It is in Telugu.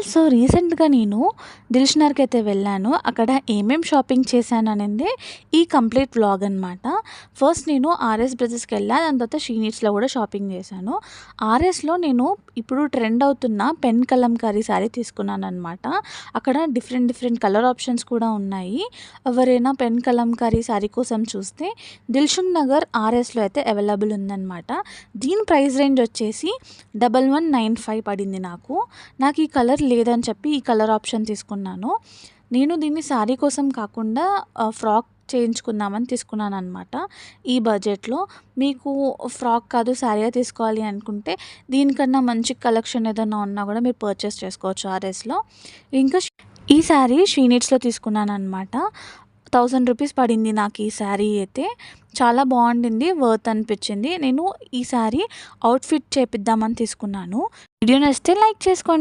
సో రీసెంట్గా నేను దిల్షుఖ్నగర్కి అయితే వెళ్ళాను. అక్కడ ఏమేం షాపింగ్ చేశాను అనేది ఈ కంప్లీట్ వ్లాగ్ అనమాట. ఫస్ట్ నేను ఆర్ఎస్ బ్రదర్స్కి వెళ్ళాను. దాని తర్వాత షీ నీడ్స్లో కూడా షాపింగ్ చేశాను. ఆర్ఎస్లో నేను ఇప్పుడు ట్రెండ్ అవుతున్న పెన్ కలంకారీ శారీ తీసుకున్నాను అనమాట. అక్కడ డిఫరెంట్ కలర్ ఆప్షన్స్ కూడా ఉన్నాయి. ఎవరైనా పెన్ కలంకారీ శారీ కోసం చూస్తే దిల్షుఖ్నగర్ ఆర్ఎస్లో అయితే అవైలబుల్ ఉందన్నమాట. దీని ప్రైస్ రేంజ్ వచ్చేసి 1195 పడింది నాకు ఈ కలర్ లేదని చెప్పి ఈ కలర్ ఆప్షన్ తీసుకున్నాను. నేను దీన్ని శారీ కోసం కాకుండా ఫ్రాక్ చేయించుకుందామని తీసుకున్నాను అనమాట. ఈ బడ్జెట్లో మీకు ఫ్రాక్ కాదు శారీయే తీసుకోవాలి అనుకుంటే దీనికన్నా మంచి కలెక్షన్ ఏదైనా ఉన్నా కూడా మీరు పర్చేస్ చేసుకోవచ్చు ఆర్ఎస్లో. ఇంకా ఈ శారీ షీ నీడ్స్లో తీసుకున్నాను అనమాట. 1000 రూపీస్ పడింది నాకు ఈ శారీ అయితే. చాలా బాగుండింది, వర్త్ అనిపించింది. నేను ఈ శారీ అవుట్ఫిట్ చేపిద్దామని తీసుకున్నాను. వీడియో నచ్చితే లైక్ చేసుకోండి.